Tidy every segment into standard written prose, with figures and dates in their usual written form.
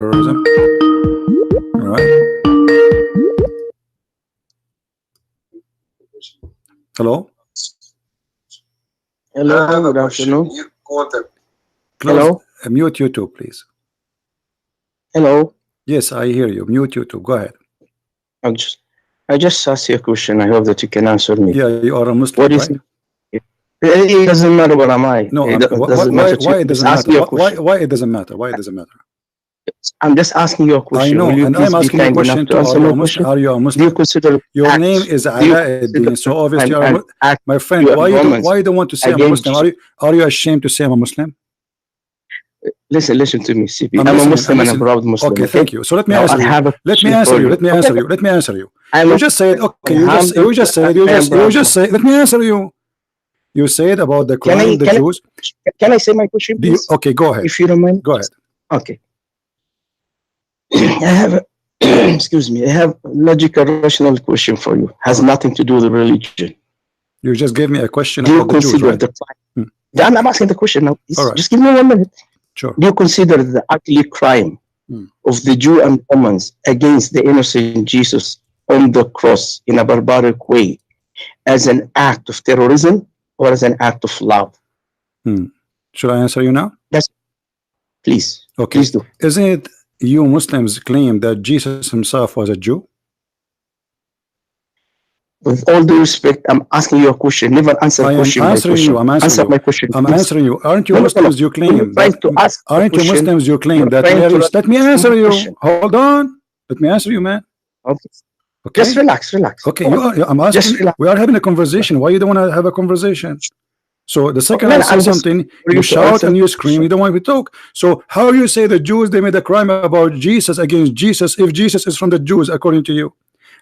terrorism. All right. Hello. Hello, good afternoon. Close. Mute YouTube, please. Hello. Yes, I hear you. Mute YouTube. Go ahead. I just asked you a question. I hope that you can answer me. Yeah, you are a Muslim, What is right? it doesn't matter what am I. No, it doesn't why, matter why it doesn't matter? Why it doesn't matter? Why it doesn't matter? I'm just asking you a question. I know, Will you and please I'm be asking you a kind enough question to too. answer my question? Are you a Do Muslim? you consider Your acts, name is do you Alauddin, consider so obviously you crime are and act my friend. you Why Romans you don't want to say I'm a against Muslim? Are you ashamed to say I'm a Muslim? Listen to me, CP. I'm I'm a listening. Muslim and a proud Muslim. Okay, thank you. So let me Now answer I you. have a Let me question answer for you. you. Let me answer you. Let me answer you. You just said, okay. You just said. Let me answer you. You said about the crime, the Jews. Can I say my question, please? Okay, go ahead. If you don't mind. Go ahead. Okay. I have a excuse me. I have a logical, rational question for you. Has nothing to do with religion. You just gave me a question do you about the Jews, right? I'm asking the question now. Right. Just give me 1 minute. Sure. Do you consider the ugly crime of the Jew and Romans against the innocent Jesus on the cross in a barbaric way as an act of terrorism or as an act of love? Should I answer you now? Yes. Please. Okay. Please do. Isn't it you Muslims claim that Jesus himself was a Jew? With all due respect, I'm asking you a question. Never answer question by question. I'm answering you. My question. I'm please. answering you. Aren't you Muslims? You claim that. Aren't you Muslims? You claim that Mary. Let me answer you. Hold on. Let me answer you, man. Okay. Okay. Just relax. Okay. I'm asking. We are having a conversation. Why you don't want to have a conversation? So the second I say something, you shout and you scream. You don't want to talk. So how you say the Jews they made a crime about Jesus against Jesus if Jesus is from the Jews according to you?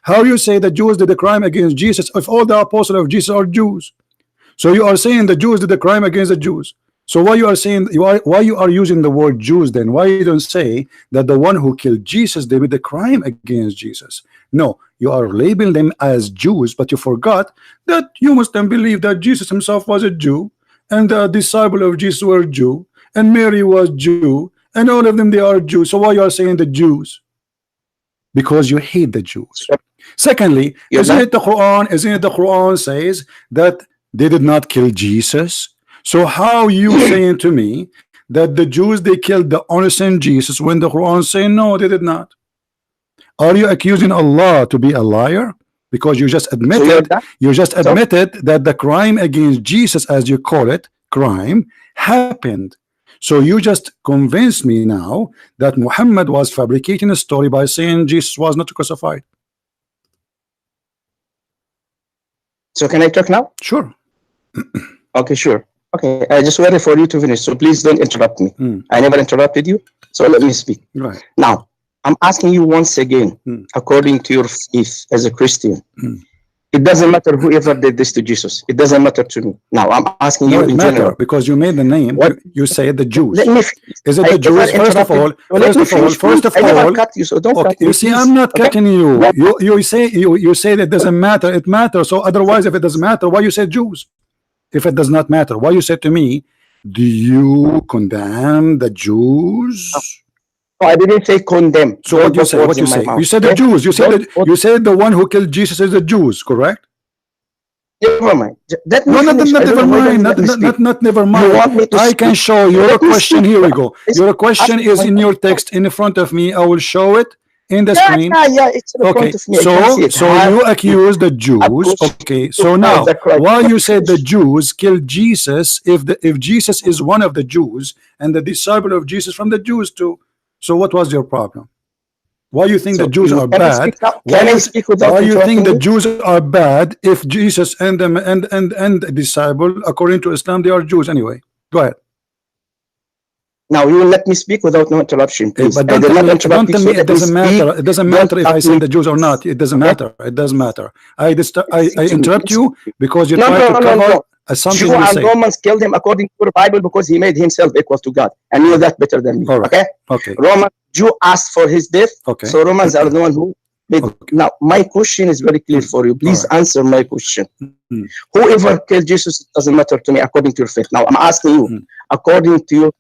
How you say the Jews did a crime against Jesus if all the apostles of Jesus are Jews? So you are saying the Jews did a crime against the Jews. So why you are saying why you are using the word Jews then? Why you don't say that the one who killed Jesus they did a crime against Jesus? No, you are labeling them as Jews, but you forgot that you must then believe that Jesus himself was a Jew, and the disciple of Jesus were Jew, and Mary was Jew, and all of them they are Jews. So why you are saying the Jews? Because you hate the Jews. Secondly, isn't it the Quran says that they did not kill Jesus? So how you saying to me that the Jews they killed the innocent Jesus when the Quran saying no, they did not? Are you accusing Allah to be a liar? Because you just admitted that the crime against Jesus, as you call it, crime happened. So you just convinced me now that Muhammad was fabricating a story by saying Jesus was not crucified. So can I talk now? Sure. Okay, sure. Okay, I just waited for you to finish, so please don't interrupt me. I never interrupted you, so let me speak. Right. Now, I'm asking you once again, according to your faith as a Christian, it doesn't matter whoever did this to Jesus. It doesn't matter to me. Now, I'm asking you in general. Because you made the name, you say the Jews. Let me Is it the Jews? First of all, I never cut you, so don't cut me. You see, I'm not cutting you. You say that it doesn't matter. It matters. So otherwise, if it doesn't matter, why you say Jews? If it does not matter, why you said to me, do you condemn the Jews? No, I didn't say condemn. So what you say? What you say? You said the Jews. You said the one who killed Jesus is the Jews, correct? Never mind. No, not never mind. I can show your question. Here we go. Your question is in your text in front of me. I will show it in the screen. It's in front of me. So you accuse the Jews. Okay, so now why you said the Jews killed Jesus if Jesus is one of the Jews and the disciple of Jesus from the Jews too? So what was your problem? Why you think the Jews are bad? Why you think the Jews are bad if Jesus and the disciple according to Islam they are Jews anyway? Go ahead. Now you will let me speak without no interruption, please. But don't tell me it doesn't matter. It doesn't matter if I say the Jews or not. It doesn't matter. It doesn't matter. I interrupt you because you try to cover something you say. Romans killed him according to the Bible because he made himself equal to God, and knew that better than me. All right. Okay. Jew asked for his death. Okay. So Romans are the one who Now, my question is very clear for you. Please answer my question. Whoever killed Jesus, it doesn't matter to me according to your faith. Now, I'm asking you, according to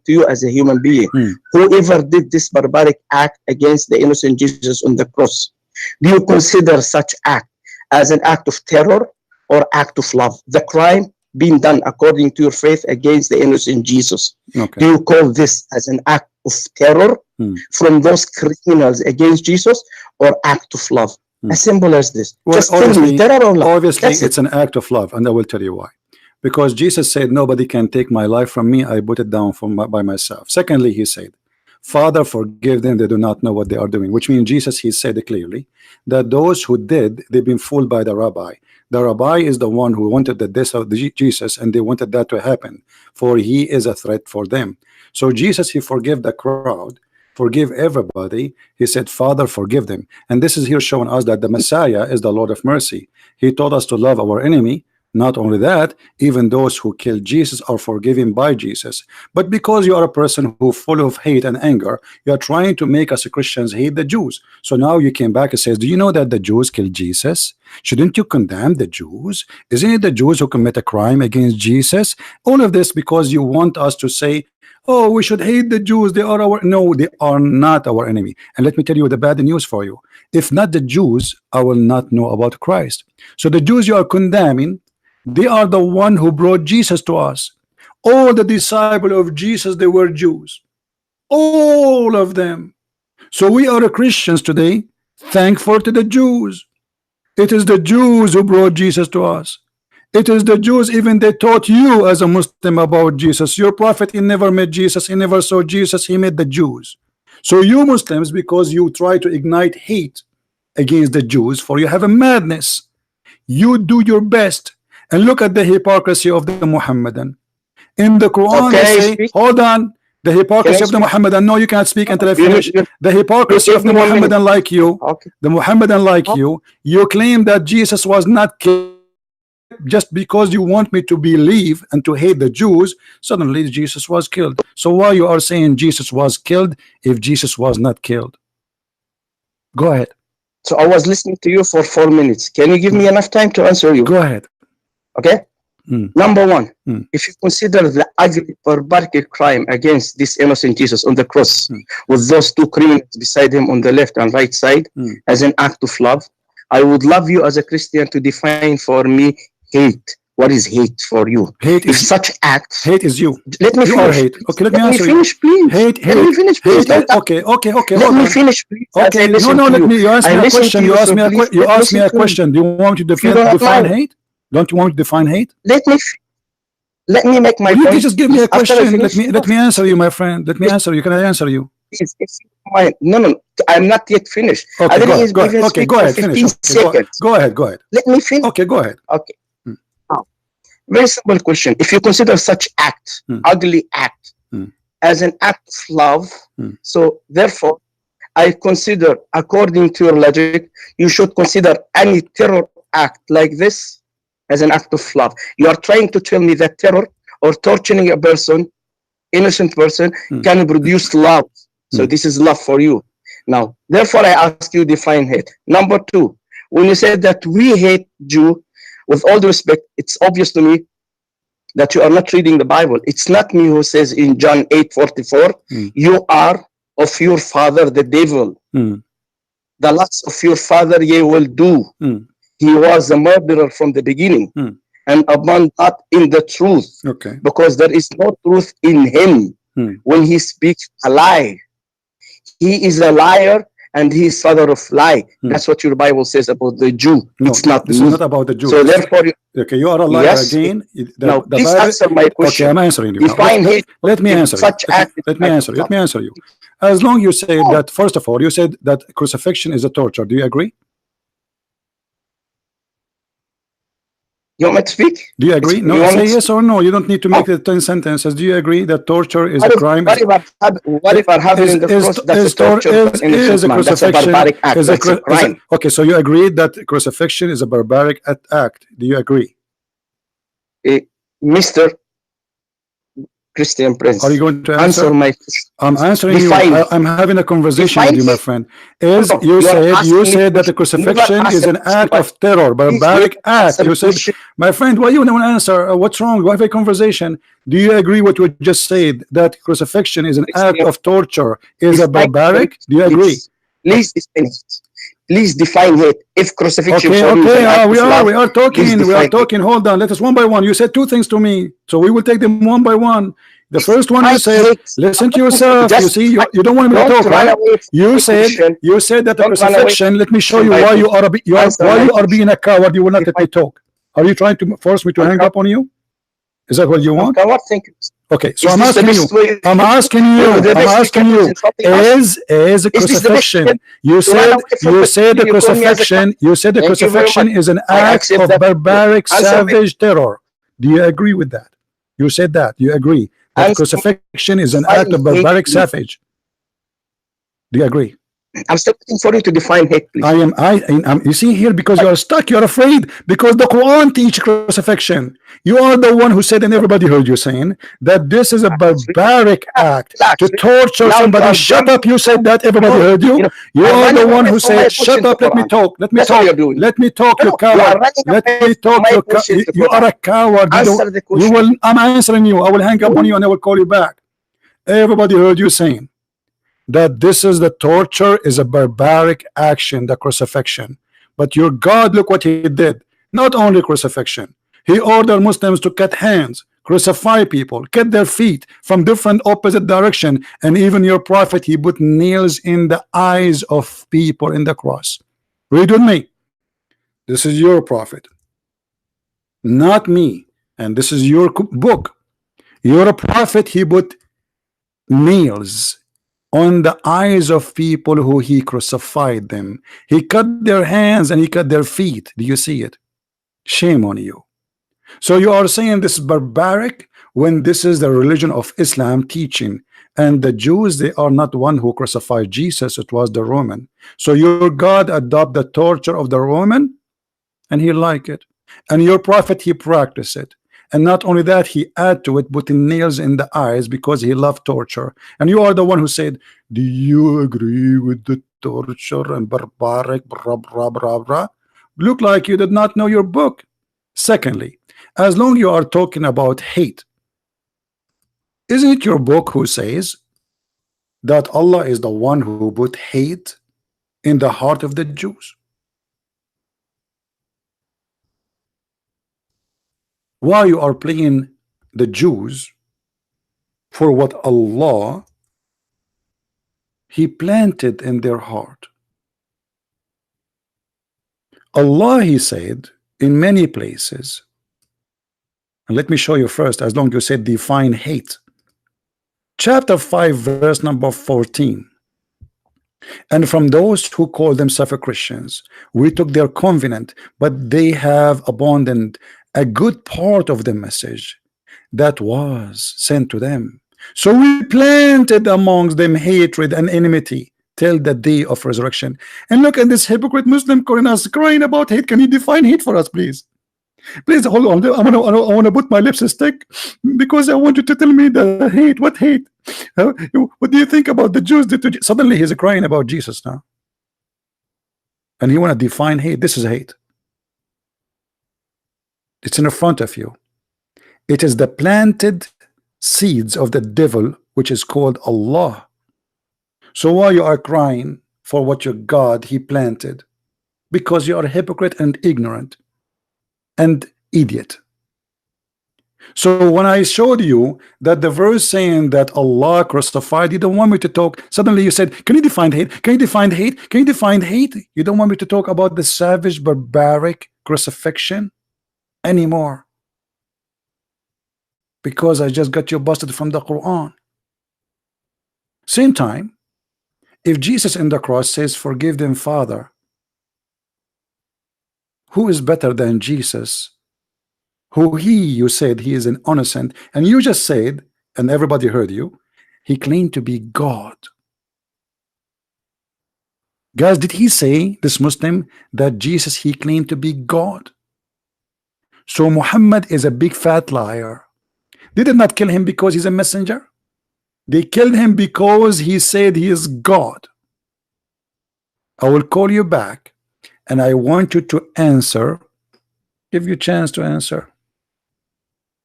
you as a human being, whoever did this barbaric act against the innocent Jesus on the cross, do you consider such act as an act of terror or act of love? The crime being done according to your faith against the innocent Jesus. Do you call this as an act of terror from those criminals against Jesus or act of love? As simple as this. Well, just tell me, terror or love. Obviously, it's an act of love, and I will tell you why. Because Jesus said, nobody can take my life from me. I put it down by myself. Secondly, he said, Father, forgive them. They do not know what they are doing. Which means Jesus, he said clearly that those who did, they've been fooled by the rabbi. The rabbi is the one who wanted the death of Jesus, and they wanted that to happen, for he is a threat for them. So Jesus, he forgave the crowd, forgive everybody. He said, Father, forgive them. And this is here showing us that the Messiah is the Lord of mercy. He told us to love our enemy. Not only that, even those who killed Jesus are forgiven by Jesus. But because you are a person who full of hate and anger, you are trying to make us Christians hate the Jews. So now you came back and says, do you know that the Jews killed Jesus? Shouldn't you condemn the Jews? Isn't it the Jews who commit a crime against Jesus? All of this because you want us to say, oh, we should hate the Jews. They are our... No, they are not our enemy. And let me tell you the bad news for you. If not the Jews, I will not know about Christ. So the Jews you are condemning, they are the one who brought Jesus to us. All the disciples of Jesus, they were Jews. All of them. So we are Christians today, thankful to the Jews. It is the Jews who brought Jesus to us. It is the Jews, even they taught you as a Muslim about Jesus. Your prophet, he never met Jesus, he never saw Jesus, he met the Jews. So you Muslims, because you try to ignite hate against the Jews, for you have a madness. You do your best. And look at the hypocrisy of the Muhammadan. In the Quran, they say, hold on, the hypocrisy of the Muhammadan. No, you can't speak until I finish. The hypocrisy of the Muhammadan like you, the Muhammadan like you claim that Jesus was not killed just because you want me to believe and to hate the Jews. Suddenly Jesus was killed. So why you are saying Jesus was killed if Jesus was not killed? Go ahead. So I was listening to you for 4 minutes. Can you give me enough time to answer you? Go ahead. Okay. Number one, if you consider the ugly barbaric crime against this innocent Jesus on the cross with those two criminals beside him on the left and right side as an act of love, I would love you as a Christian to define for me hate. What is hate for you? Hate if is such acts. Hate is you. Let me finish. Hate. Okay, let me answer finish, you. Please. Hate. Let me finish, please. Okay. Let me finish, please. Okay. No. Let me. You ask me a question. You ask me a question. Do you want me to define hate? Don't you want me to define hate? Let me make my point. You just give me a question. Let me answer you, my friend. Let me answer you. Can I answer you? Please, no. I'm not yet finished. Okay, go ahead. Okay, go ahead. Finish. Go ahead. Let me finish. Okay, go ahead. Okay. Very simple question. If you consider such act, ugly act, as an act of love, so therefore, I consider, according to your logic, you should consider any terror act like this as an act of love. You are trying to tell me that terror or torturing a person, innocent person, can produce love. So this is love for you. Now, therefore, I ask you define hate. Number two, when you said that we hate Jew, with all due respect, it's obvious to me that you are not reading the Bible. It's not me who says in John 8:44, you are of your father the devil. The lusts of your father ye will do. He was a murderer from the beginning and abandoned not in the truth, because there is no truth in him. When he speaks a lie, he is a liar and he is father of lie. That's what your Bible says about the Jew. No, it's not. This is not about the Jew. So therefore, you are a liar again. Now, please answer my question. Okay, I'm answering you. Define hate. Let me answer you. Let me answer you. As long you say that, first of all, you said that crucifixion is a torture. Do you agree? You want me to speak? Do you agree? No, say yes or no. You don't need to make the 10 sentences. Do you agree that torture is a crime? What if I have in the cross? That's a torture. Is a crucifixion? That's a barbaric act. That's a crime. Okay, so you agree that crucifixion is a barbaric act. Do you agree? Mister, Christian Are you Prince. going to Answer answer? my I'm answering you. define I'm having a conversation with define you, my hate. friend. Hold Is on. you You are said asking me that the question. Never crucifixion is answer an question. act of terror, Please never barbaric act. answer You said, question. my friend, why you don't want to answer? What's wrong? We have a conversation. Do you agree what you just said, that crucifixion is an act Christian, of torture, is a define barbaric? hate, Do you agree? please. Please define it. Please define hate. If crucifixion Okay, for you is okay. an act We of are love, we are please talking. We are define hate. talking. Hold on. Let us one by one. You said two things to me, so we will take them one by one. The first one, you Define said, hate. listen to yourself. You Just see, define. you don't want me to Don't talk, run right? away from You my said question. you said that the Don't run away crucifixion. Let me show from you my why question. Answer why my you are question. being a coward. You will not let me Define. talk. Are you trying to force me to I'm hang coward. up on you? Is that what you I'm want? coward. Thank you. Okay, so Is I'm this the asking you. best way? I'm asking The you. I'm best we asking can do is you. insulting us? Is a Is this the best way crucifixion? You to run said away from the question? the You call me as a coward. crucifixion. You said the Thank you very crucifixion much. is an I act accept of that. barbaric, Answer my savage terror. Do you agree with that? You said that. You agree that answer. crucifixion is an act Define of hate, barbaric, please. savage. Do you agree? I'm still waiting for you to define hate, please. You see here, because you are stuck, you are afraid, because the Quran teach crucifixion. You are the one who said, and everybody heard you saying, that this is a barbaric act to Relax. torture Now you somebody. are Shut up, you said that, everybody heard you you. know, You are are the running one away who from my said, shut question to up, let me Quran. talk, let me That's what you're talk, doing. let me talk, you No, you are coward. running Let away me from talk, my question to you are Quran. a coward. Answer the You question. will, I'm answering you. I will hang up on you and I will call you back. Everybody heard you saying that this is the torture is a barbaric action, the crucifixion. But your God, look what he did. Not only crucifixion, he ordered Muslims to cut hands, crucify people, cut their feet from different opposite direction, and even your prophet, he put nails in the eyes of people in the cross. Read with me. This is your prophet, not me, and this is your book. Your prophet, he put nails on the eyes of people who he crucified them. He cut their hands and he cut their feet. Do you see it? Shame on you. So you are saying this is barbaric when this is the religion of Islam teaching, and the Jews, they are not one who crucified Jesus, it was the Roman. So your God adopt the torture of the Roman and he like it, and your prophet, he practiced it. And not only that, he add to it putting nails in the eyes because he loved torture. And you are the one who said, do you agree with the torture and barbaric blah, blah, blah, blah? Look like you did not know your book. Secondly, as long you are talking about hate, isn't it your book who says that Allah is the one who put hate in the heart of the Jews? Why you are playing the Jews for what Allah he planted in their heart? Allah, he said in many places, and let me show you first, as long as you said define hate. Chapter 5 verse number 14. And from those who call themselves Christians, we took their covenant, but they have abandoned a good part of the message that was sent to them. So we planted amongst them hatred and enmity till the day of resurrection. And look at this hypocrite Muslim calling us, crying about hate. Can you define hate for us, please? Please hold on. I want to put my lipstick because I want you to tell me the hate. What hate? What do you think about the Jews? Suddenly he's crying about Jesus now, and he want to define hate. This is hate. It's in front of you. It is the planted seeds of the devil, which is called Allah. So why you are crying for what your God he planted? Because you are a hypocrite and ignorant and idiot. So when I showed you that the verse saying that Allah crucified, you don't want me to talk. Suddenly you said, can you define hate? Can you define hate? Can you define hate? You don't want me to talk about the savage, barbaric crucifixion anymore because I just got you busted from the Quran. Same time, if Jesus in the cross says, forgive them, Father, who is better than Jesus? Who you said he is an innocent, and you just said, and everybody heard you, he claimed to be God. Guys, did he say, this Muslim, that Jesus he claimed to be God? So Muhammad is a big fat liar. They did not kill him because he's a messenger. They killed him because he said he is God. I will call you back and I want you to answer. Give you a chance to answer.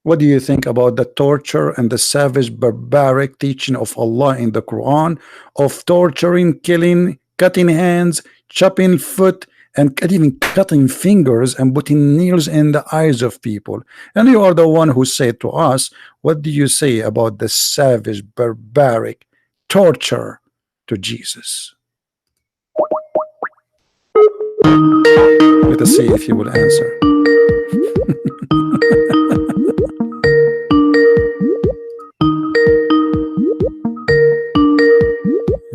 What do you think about the torture and the savage, barbaric teaching of Allah in the Quran of torturing, killing, cutting hands, chopping foot, and even cutting fingers and putting nails in the eyes of people? And you are the one who said to us, what do you say about the savage, barbaric torture to Jesus? Let us see if you will answer.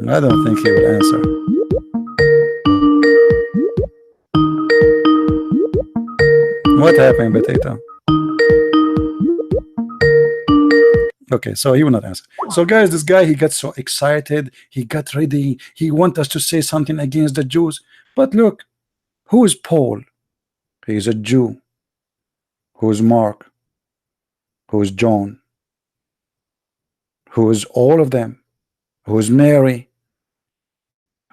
I don't think he will answer. What happened, Potato? Okay, so he will not answer. So guys, this guy, he got so excited, he got ready, he want us to say something against the Jews. But look, who is Paul? He is a Jew. Who is Mark? Who is John? Who is all of them? Who is Mary?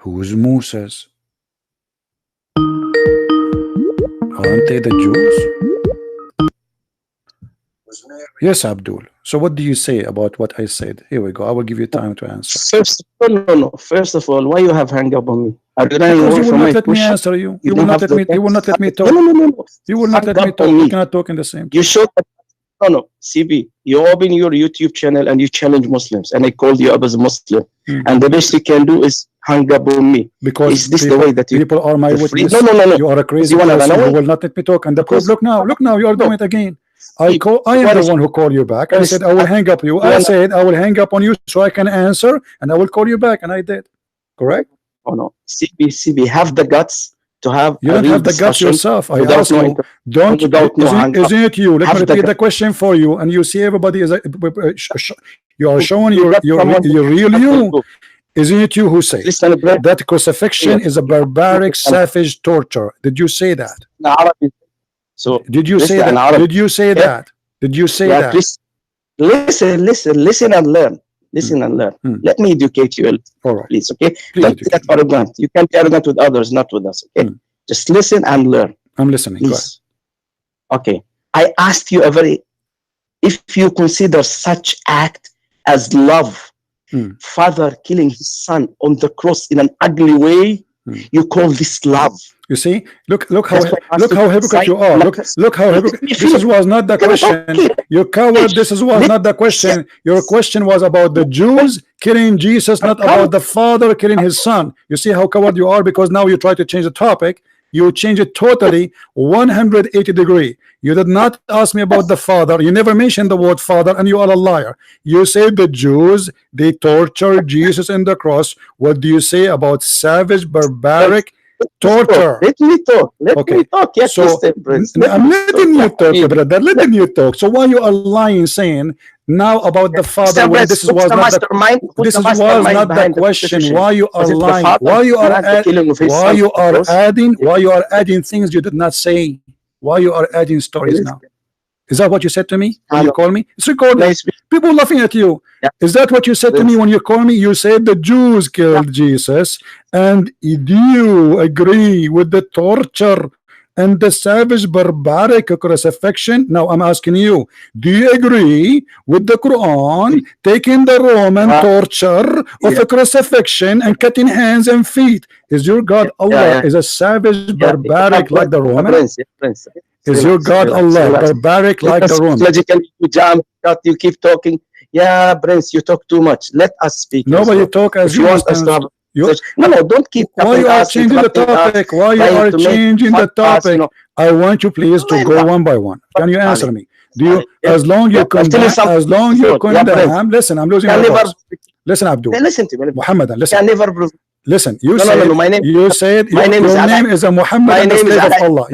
Who is Moses? Aren't they the Jews? Yes, Abdul. So what do you say about what I said? Here we go. I will give you time to answer. First of all, why you have hung up on me? Because you will not let me answer you. You will not let me. You will not let me talk. No. You will not let me talk. We cannot talk in the same time. You showed that. No, CB. You open your YouTube channel and you challenge Muslims, and I called you up as a Muslim. And the best you can do is hang up on me. Because is this people, the way that you people are my witness? No. You are a crazy person who will not let me talk. And the proof. Look now. You are doing it again. I am the one who called you back. I said I will hang up you. I said I will hang up on you so I can answer, and I will call you back, and I did. Correct? Oh no, CB, have the guts to have. You don't have the guts yourself. I ask you. Don't. Isn't it you? Let me repeat the question for you, and you see everybody is. You are showing your real you. Isn't it you who say that crucifixion is a barbaric, savage torture? Did you say that? So did you say that? Did you say that? Did you say that? Listen and learn. Listen and learn. Let me educate you, all right, please. Okay, don't get arrogant. You can't be arrogant with others, not with us. Okay, just listen and learn. I'm listening. Please. Okay, I asked you if you consider such act as love, father killing his son on the cross in an ugly way, you call this love. You see, look how hypocrite you are. Look how hypocrite. This was not the question. You coward. This was not the question. Your question was about the Jews killing Jesus, not about the father killing his son. You see how coward you are, because now you try to change the topic. You change it totally 180 degree. You did not ask me about the father. You never mentioned the word father, and you are a liar. You say the Jews, they tortured Jesus in the cross. What do you say about savage, barbaric torture? Let me talk. Let me talk. Yes, so I'm letting you talk, brother. Letting you talk. So why you are lying, saying now about the father when this was not the question? Why you are lying? Why you are adding things you did not say? Why you are adding stories now? Is that what you said to me when you call me? It's recorded. People laughing at you. Is that what you said to me when you call me? You said the Jews killed Jesus, and do you agree with the torture and the savage, barbaric crucifixion? Now I'm asking you, do you agree with the Quran taking the Roman torture of a crucifixion and cutting hands and feet? Is your God Allah is a savage, barbaric like the Roman? Is your God Allah barbaric like the Roman? You keep talking. Yeah, Prince, you talk too much. Let us speak. Nobody talk as you want us to have. No, don't keep. Why you are changing the topic? Why you are changing the topic? I want you please to go one by one. Can you answer me? Do you? As long you condemn, listen, I'm losing my voice. Listen, Abdul. Listen to me, Muhammad. Listen. Listen, you said your name is a Muhammad, a slave of Allah.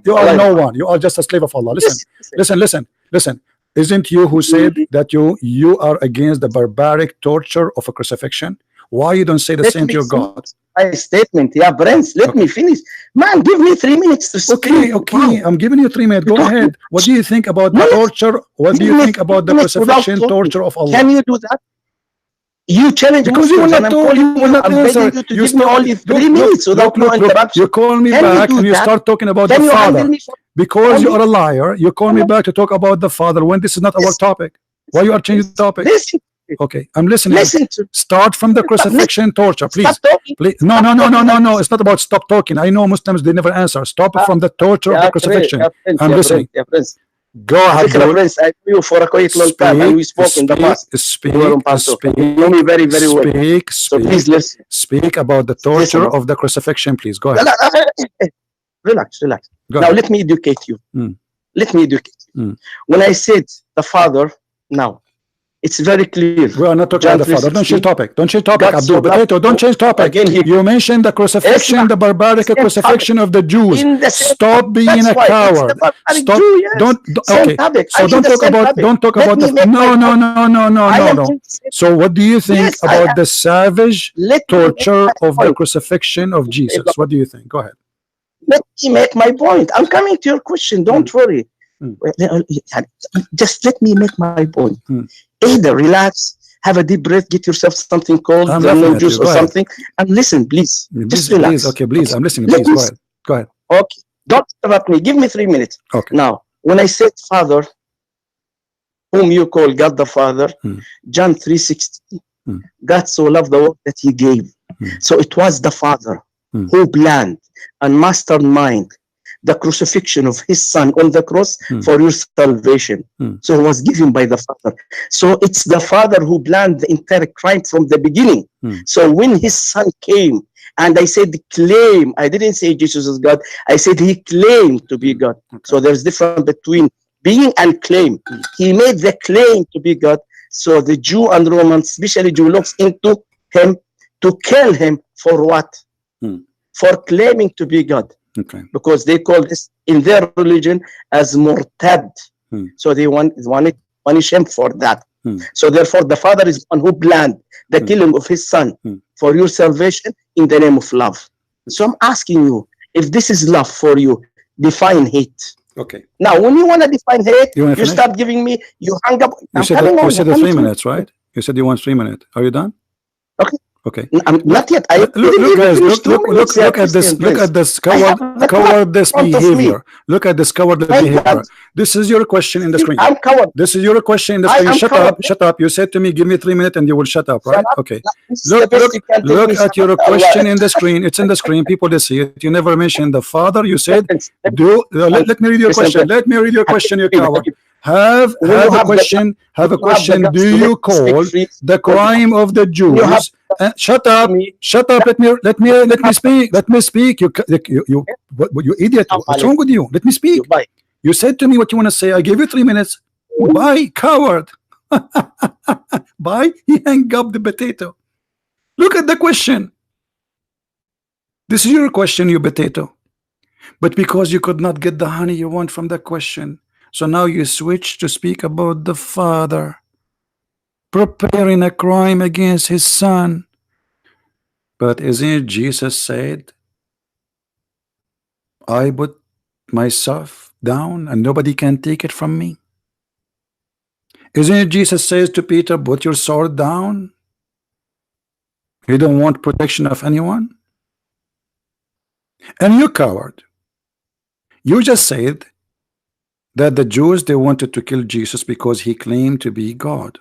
You are no one. You are just a slave of Allah. Listen. Isn't you who said that you are against the barbaric torture of a crucifixion? Why you don't say the same to your God? My statement, yeah, Prince. Let me finish. Man, give me 3 minutes to speak. Okay. I'm giving you 3 minutes. Go ahead. What do you think about the torture? What do you think about the crucifixion torture of Allah? Can you do that? You challenge because you will not talk, you will not answer. You give me only 3 minutes without no interruption. You call me back and you start talking about the Father. Because you are a liar, you call me back to talk about the Father when this is not our topic. Why you are changing the topic? Okay, I'm listening. Start from the crucifixion torture, please. Please. No. It's not about stop talking. I know Muslims, they never answer. Stop from the torture of the crucifixion. I'm listening. Go ahead, Prince. I knew you for a quite long time, and we spoke in the past. Speak. You know me very, very well. So please listen. Speak about the torture of the crucifixion, please. Go ahead. Relax. Now let me educate you. Let me educate you. When I said the Father, now it's very clear. We are not talking about the Father. Don't change topic. Don't change topic, Abdul. Potato, don't change topic. You mentioned the crucifixion, the barbaric crucifixion of the Jews. Stop being a coward. Stop. Okay. So don't talk about. Don't talk about the. No. So what do you think about the savage torture of the crucifixion of Jesus? What do you think? Go ahead. Let me make my point. I'm coming to your question. Don't worry. Just let me make my point. Either relax, have a deep breath, get yourself something cold, lemon juice or something, and listen, please. Just relax. Please, okay, please. I'm listening. Please, go ahead. Okay. Don't interrupt me. Give me 3 minutes. Okay. Now, when I said Father, whom you call God the Father, John 3:16, God so loved the world that He gave. So it was the Father who planned and mastermind the crucifixion of His Son on the cross for your salvation. So it was given by the Father. So it's the Father who planned the entire crime from the beginning. So when His Son came, and I said claim, I didn't say Jesus is God, I said He claimed to be God. So there's difference between being and claim. He made the claim to be God. So the Jew and Roman, especially Jew, looks into Him to kill Him for what? For claiming to be God. Okay. Because they call this in their religion as murtad. So they want to punish him for that. So therefore the Father is one who planned the killing of His Son for your salvation in the name of love. So I'm asking you, if this is love for you, define hate. Okay. Now when you want to define hate, you start giving me, you hang up. You said the 3 minutes, right? You said you want 3 minutes. Are you done? Okay. Not yet. Look at this cowardly behavior. Look at this cowardly behavior. This is your question in the screen. I'm coward. This is your question in the screen. Shut up. You said to me, give me 3 minutes and you will shut up, right? Okay. Look at your question in the screen. It's in the screen. People they see it. You never mentioned the Father. You said, let me read your question. Let me read your question, you coward. Have a question. Do you call the crime of the Jews? Shut up! Let me speak. You idiot! What's wrong with you? Let me speak. You said to me what you want to say. I gave you 3 minutes. Bye, coward. Bye. He hung up the potato. Look at the question. This is your question, you potato. But because you could not get the honey you want from the question, so now you switch to speak about the Father preparing a crime against His Son. But isn't it Jesus said, I put myself down and nobody can take it from me? Isn't it Jesus says to Peter, put your sword down? You don't want protection of anyone? And you coward, you just said that the Jews, they wanted to kill Jesus because He claimed to be God.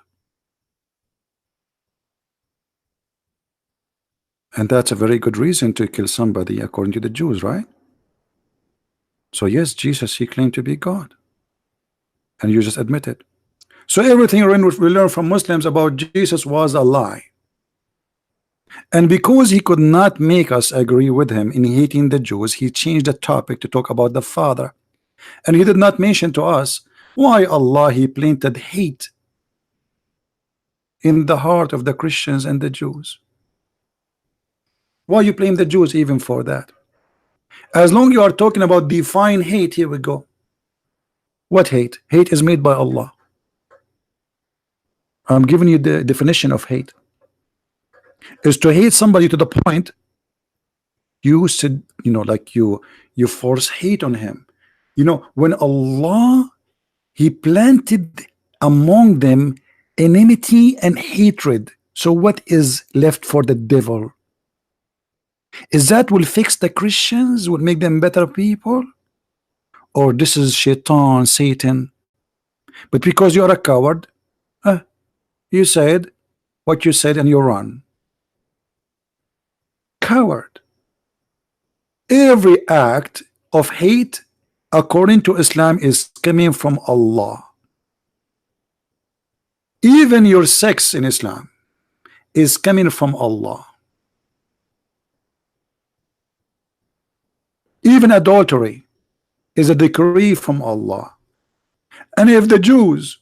And that's a very good reason to kill somebody according to the Jews, right? So yes, Jesus, He claimed to be God. And you just admit it. So everything we learn from Muslims about Jesus was a lie. And because He could not make us agree with Him in hating the Jews, He changed the topic to talk about the Father. And He did not mention to us why Allah He planted hate in the heart of the Christians and the Jews. Why you blame the Jews even for that? As long you are talking about define hate, here we go. What hate? Hate is made by Allah. I'm giving you the definition of hate. is to hate somebody to the point you said, like you force hate on him. When Allah, he planted among them enmity and hatred. So what is left for the devil? Is that will fix the Christians, will make them better people? Or this is shaitan, Satan? But because you are a coward, you said what you said and you run. Coward. Every act of hate according to Islam is coming from Allah. Even your sex in Islam is coming from Allah. Even adultery is a decree from Allah. And if the Jews,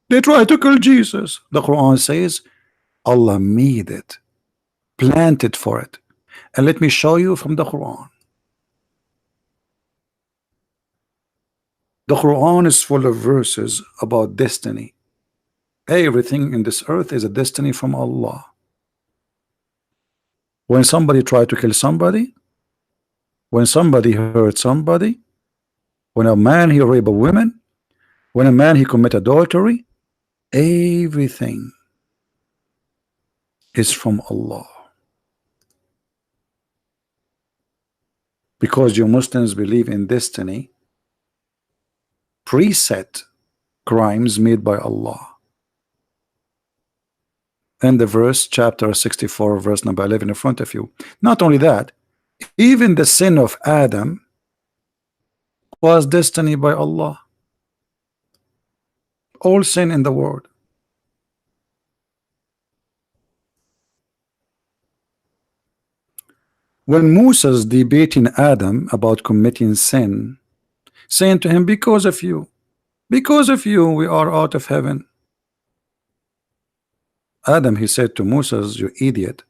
they try to kill Jesus, the Quran says Allah made it, planted for it. And let me show you from the Quran. The Quran is full of verses about destiny. Everything in this earth is a destiny from Allah. When somebody tried to kill somebody, when somebody hurt somebody, when a man he rape a woman, when a man he commit adultery, everything is from Allah. Because you Muslims believe in destiny, preset crimes made by Allah. And the verse, chapter 64, verse number 11 in front of you. Not only that, even the sin of Adam was destiny by Allah. All sin in the world. When Moses debating Adam about committing sin, saying to him, because of you, we are out of heaven. Adam, he said to Moses, you idiot,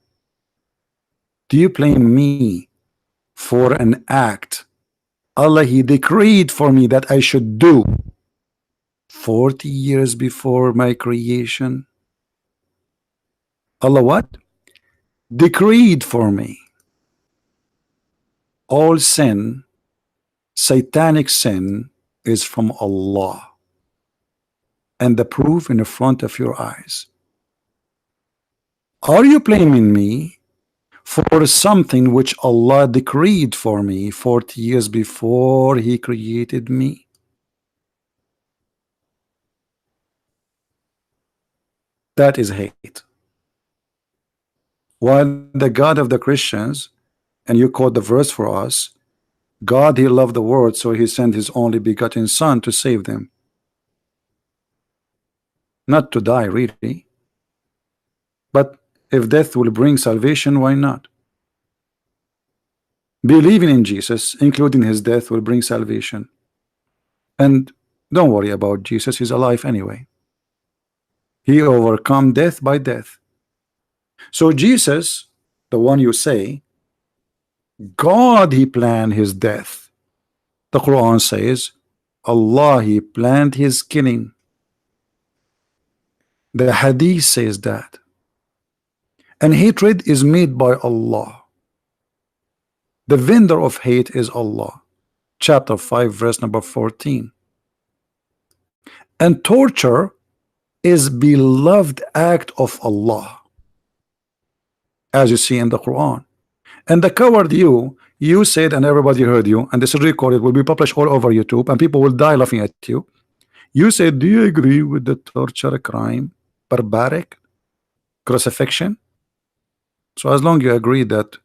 do you blame me for an act Allah he decreed for me that I should do 40 years before my creation? Allah what? Decreed for me. All sin, satanic sin, is from Allah. And the proof in the front of your eyes. Are you blaming me for something which Allah decreed for me 40 years before He created me? That is hate. While the God of the Christians, and you quote the verse for us, God, He loved the world, so He sent His only begotten Son to save them. Not to die, really. But if death will bring salvation, why not? Believing in Jesus, including His death, will bring salvation. And don't worry about Jesus, He's alive anyway. He overcome death by death. So Jesus, the one you say, God, He planned His death. The Quran says Allah, He planned His killing. The Hadith says that. And hatred is made by Allah. The vendor of hate is Allah. Chapter 5, verse number 14. And torture is beloved act of Allah, as you see in the Quran. And the coward you said, and everybody heard you, and this is recorded, will be published all over YouTube, and people will die laughing at you. You said, do you agree with the torture crime, barbaric, crucifixion? So as long as you agree that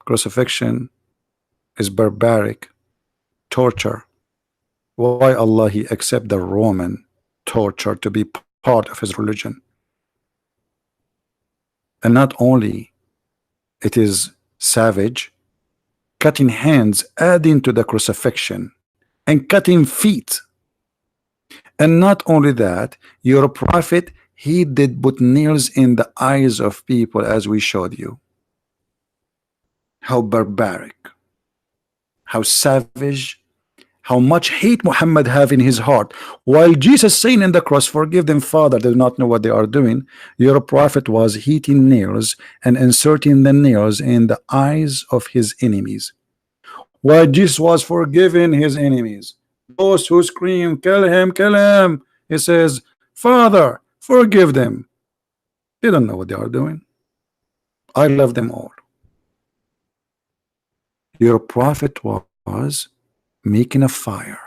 crucifixion is barbaric, torture, why Allah He accept the Roman torture to be part of His religion? And not only it is savage, cutting hands, adding to the crucifixion, and cutting feet. And not only that, your prophet, he did put nails in the eyes of people, as we showed you. How barbaric, how savage, how much hate Muhammad have in his heart, while Jesus saying in the cross, forgive them, Father, they do not know what they are doing. Your prophet was heating nails and inserting the nails in the eyes of his enemies, while Jesus was forgiving his enemies, those who scream, kill him. He says, Father, forgive them, they don't know what they are doing, I love them all. Your prophet was making a fire,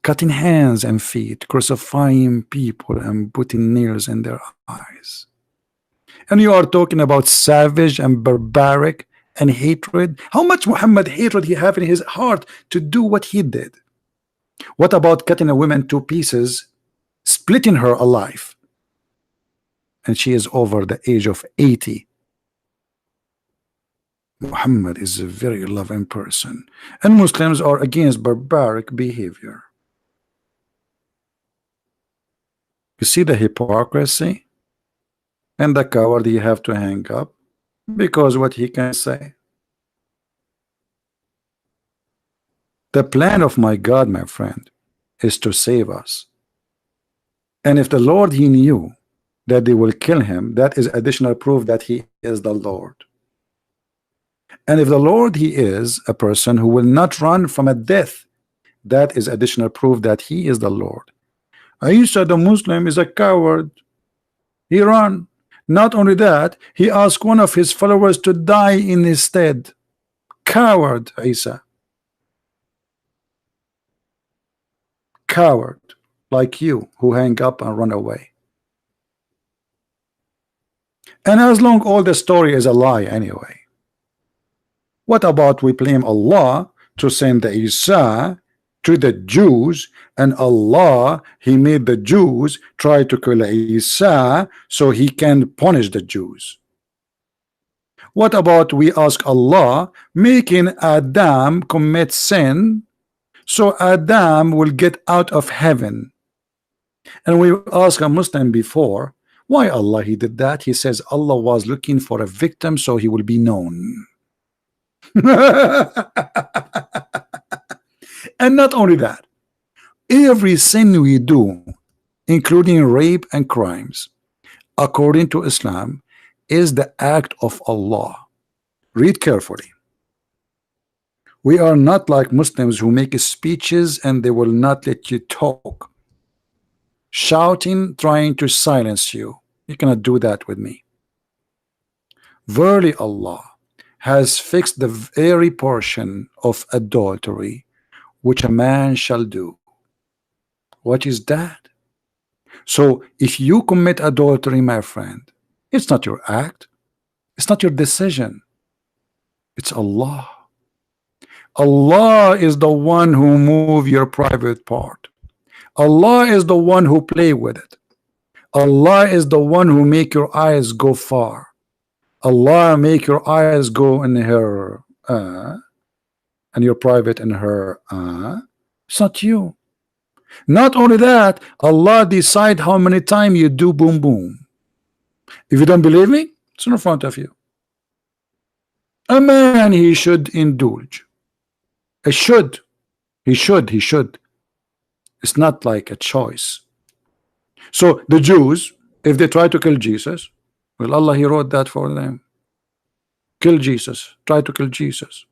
cutting hands and feet, crucifying people and putting nails in their eyes. And you are talking about savage and barbaric and hatred. How much Muhammad hatred he have in his heart to do what he did? What about cutting a woman to pieces, splitting her alive, and she is over the age of 80? Muhammad is a very loving person, and Muslims are against barbaric behavior. You see the hypocrisy and the coward you have to hang up because what he can say. The plan of my God, my friend, is to save us. And if the Lord he knew that they will kill him, that is additional proof that he is the Lord. And if the Lord he is a person who will not run from a death, that is additional proof that he is the Lord. Isa the Muslim is a coward. He ran. Not only that, he asked one of his followers to die in his stead. Coward, Isa. Coward, like you, who hang up and run away. And as long all the story is a lie anyway. What about we blame Allah to send the Isa to the Jews, and Allah he made the Jews try to kill Isa so he can punish the Jews? What about we ask Allah making Adam commit sin so Adam will get out of heaven? And we asked a Muslim before, why Allah he did that? He says Allah was looking for a victim so he will be known. And not only that, every sin we do, including rape and crimes, according to Islam, is the act of Allah. Read carefully. We are not like Muslims who make speeches and they will not let you talk, shouting, trying to silence you. You cannot do that with me. Verily Allah has fixed the very portion of adultery which a man shall do. What is that? So if you commit adultery, my friend, it's not your act, it's not your decision, it's Allah. Allah is the one who move your private part. Allah is the one who play with it. Allah is the one who make your eyes go far. Allah make your eyes go in her and your private in her it's not you. Not only that, Allah decide how many times you do boom boom. If you don't believe me, it's in front of you. A man he should indulge. He should. It's not like a choice. So the Jews, if they try to kill Jesus, well, Allah he wrote that for them. Kill Jesus, try to kill Jesus.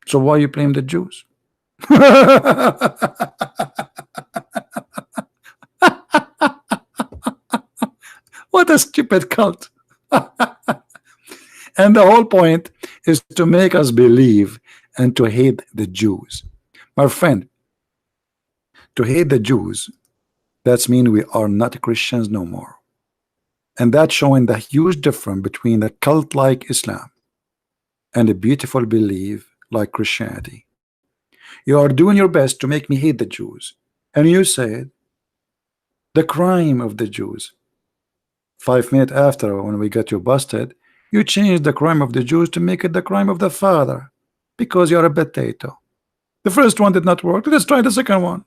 So why you blame the Jews? What a stupid cult. And the whole point is to make us believe and to hate the Jews. My friend, to hate the Jews, that's mean we are not Christians no more. And that's showing the huge difference between a cult like Islam and a beautiful belief like Christianity. You are doing your best to make me hate the Jews, and you said the crime of the Jews. 5 minutes after, when we got you busted, you changed the crime of the Jews to make it the crime of the father, because you're a potato. The first one did not work. Let's try the second one.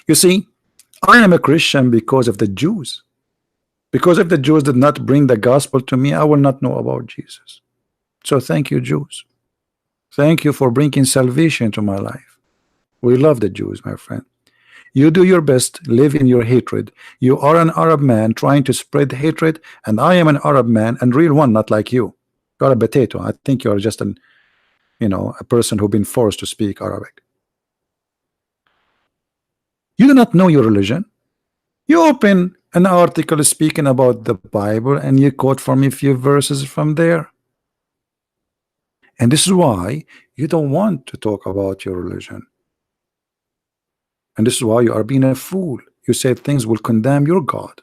You see, I am a Christian because of the Jews. Because if the Jews did not bring the gospel to me, I will not know about Jesus. So thank you, Jews. Thank you for bringing salvation to my life. We love the Jews, my friend. You do your best, live in your hatred. You are an Arab man trying to spread hatred, and I am an Arab man and real one, not like you. You're a potato. I think you're just an, a person who's been forced to speak Arabic. You do not know your religion. You open an article speaking about the Bible and you quote for me a few verses from there. And this is why you don't want to talk about your religion. And this is why you are being a fool. You say things will condemn your God.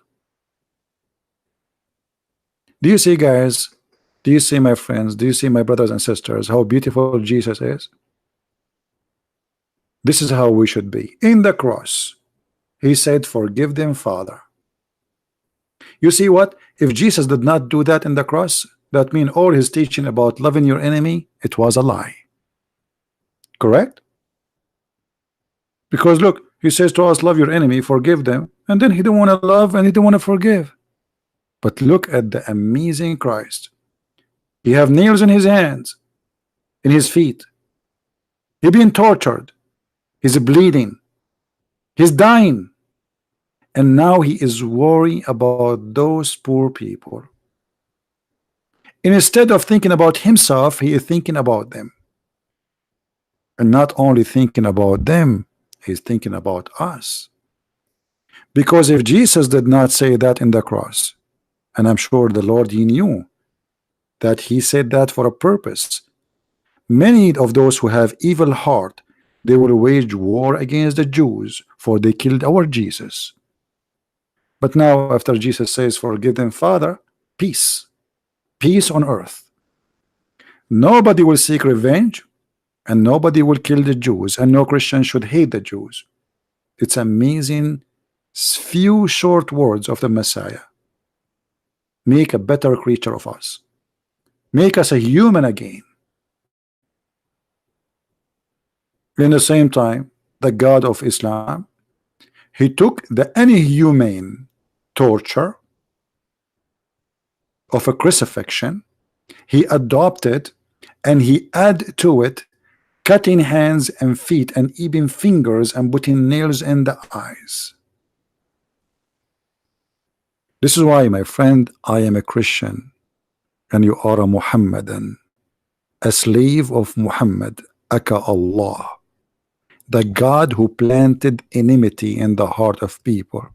Do you see, guys? Do you see, my friends? Do you see, my brothers and sisters, how beautiful Jesus is? This is how we should be. In the cross, he said, forgive them, Father. You see what? If Jesus did not do that in the cross, that means all his teaching about loving your enemy, it was a lie. Correct? Because look, he says to us, love your enemy, forgive them, and then he don't want to love and he don't want to forgive. But look at the amazing Christ. He have nails in his hands, in his feet. He being tortured. He's bleeding. He's dying. And now he is worried about those poor people. And instead of thinking about himself, he is thinking about them. And not only thinking about them, he's thinking about us. Because if Jesus did not say that in the cross, and I'm sure the Lord, he knew that he said that for a purpose. Many of those who have evil heart, they will wage war against the Jews, for they killed our Jesus. But now after Jesus says, forgive them, Father, peace. Peace on earth. Nobody will seek revenge, and nobody will kill the Jews, and no Christian should hate the Jews. It's amazing few short words of the Messiah. Make a better creature of us. Make us a human again. In the same time, the God of Islam, he took the inhumane torture of a crucifixion, he adopted and he added to it cutting hands and feet and even fingers and putting nails in the eyes. This is why, my friend, I am a Christian and you are a Muhammadan, a slave of Muhammad, aka Allah, the God who planted enmity in the heart of people.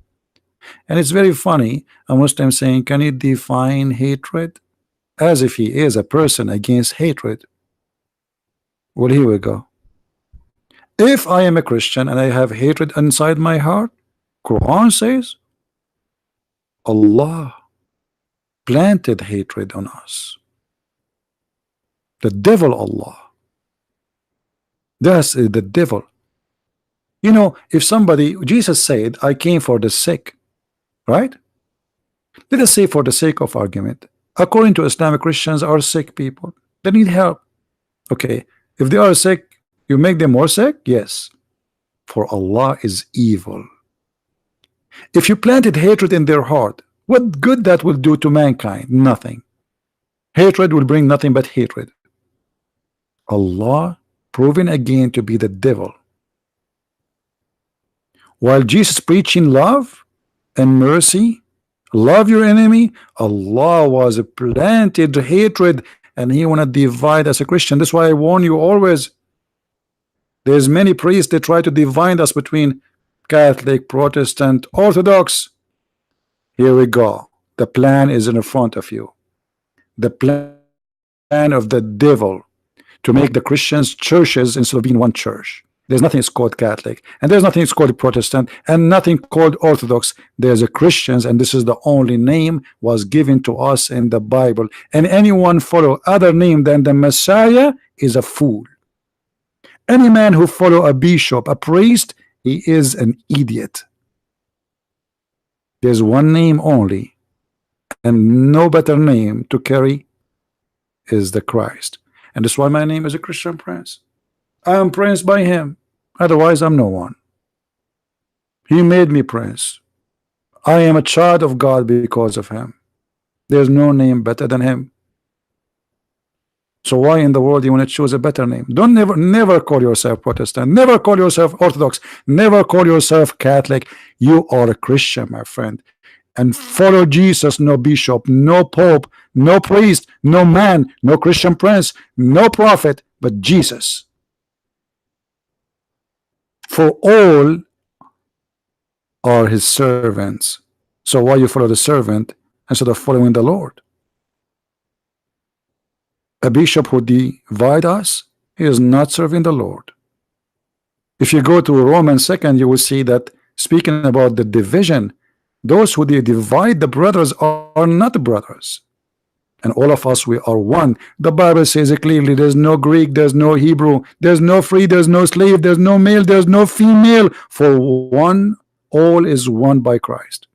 And it's very funny, a Muslim saying, can you define hatred? As if he is a person against hatred. Well, here we go. If I am a Christian and I have hatred inside my heart, Quran says Allah planted hatred on us. The devil, Allah. That's the devil. You know, if somebody, Jesus said, I came for the sick, right? Let us say for the sake of argument, according to Islamic, Christians are sick people. They need help. Okay, if they are sick, you make them more sick? Yes. For Allah is evil. If you planted hatred in their heart, what good that will do to mankind? Nothing. Hatred will bring nothing but hatred. Allah proven again to be the devil. While Jesus preaching love and mercy, love your enemy, Allah was planted hatred and he want to divide as a Christian. That's why I warn you always. There's many priests that try to divide us between Catholic, Protestant, Orthodox. Here we go. The plan is in front of you. The plan of the devil to make the Christians churches instead of being one church. There's nothing called Catholic, and there's nothing called Protestant, and nothing called Orthodox. There's a Christians, and this is the only name was given to us in the Bible. And anyone follow other name than the Messiah is a fool. Any man who follow a bishop, a priest, he is an idiot. There's one name only, and no better name to carry is the Christ. And that's why my name is a Christian Prince. I am Prince by him. Otherwise, I'm no one. He made me prince. I am a child of God because of him. There's no name better than him. So why in the world you want to choose a better name? Don't never call yourself Protestant, never call yourself Orthodox, never call yourself Catholic. You are a Christian, my friend, and follow Jesus. No bishop, no pope, no priest, no man, no Christian prince, no prophet, but Jesus. For all are his servants. So why you follow the servant instead of following the Lord? A bishop who divide us, he is not serving the Lord. If you go to Romans 2nd, you will see that speaking about the division, those who they divide the brothers are not brothers. And all of us, we are one. The Bible says it clearly, there's no Greek, there's no Hebrew, there's no free, there's no slave, there's no male, there's no female. For one, all is one by Christ.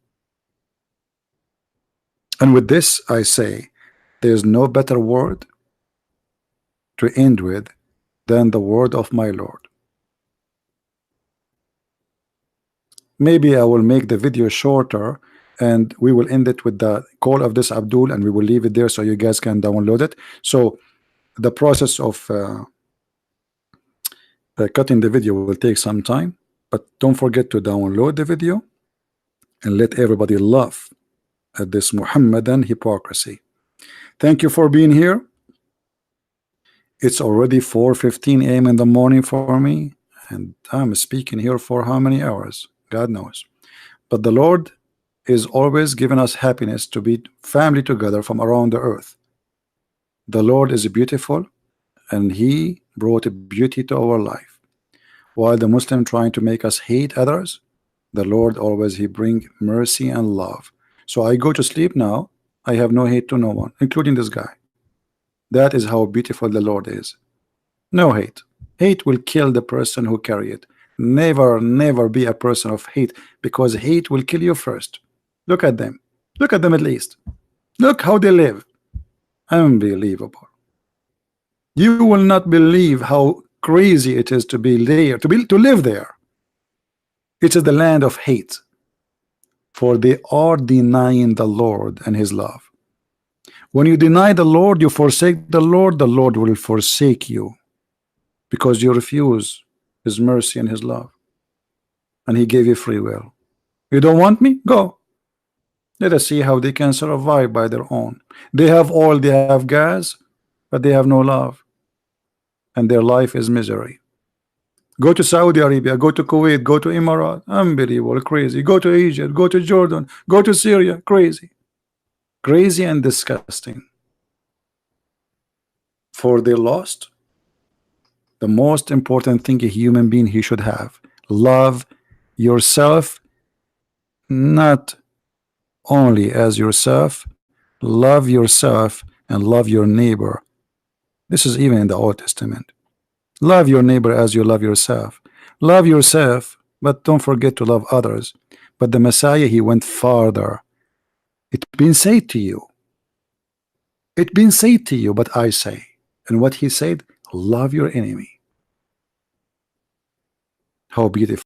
And with this I say, there's no better word to end with than the word of my Lord. Maybe I will make the video shorter and we will end it with the call of this Abdul, and we will leave it there so you guys can download it. So the process of cutting the video will take some time, but don't forget to download the video and let everybody laugh at this Muhammadan hypocrisy. Thank you for being here. It's already 4:15 a.m. in the morning for me, and I'm speaking here for how many hours? God knows. But the Lord is always giving us happiness to be family together from around the earth. The Lord is beautiful, and He brought beauty to our life. While the Muslim trying to make us hate others, the Lord always He bring mercy and love. So I go to sleep now. I have no hate to no one, including this guy. That is how beautiful the Lord is. No hate. Hate will kill the person who carry it. Never be a person of hate, because hate will kill you first. Look at them. Look at the Middle East. Look how they live. Unbelievable. You will not believe how crazy it is to be there, to live there. It is the land of hate, for they are denying the Lord and His love. When you deny the Lord, you forsake the Lord will forsake you, because you refuse His mercy and His love, and He gave you free will. You don't want me? Go. Let us see how they can survive by their own. They have oil, they have gas, but they have no love, and their life is misery. Go to Saudi Arabia, go to Kuwait, go to Emirates, unbelievable, crazy. Go to Egypt, go to Jordan, go to Syria, crazy. Crazy and disgusting. For they lost the most important thing a human being he should have. Love yourself, not only as yourself. Love yourself and love your neighbor. This is even in the Old Testament. Love your neighbor as you love yourself. Love yourself, but don't forget to love others. But the Messiah, he went farther. It's been said to you. It's been said to you, but I say. And what he said, love your enemy. How beautiful.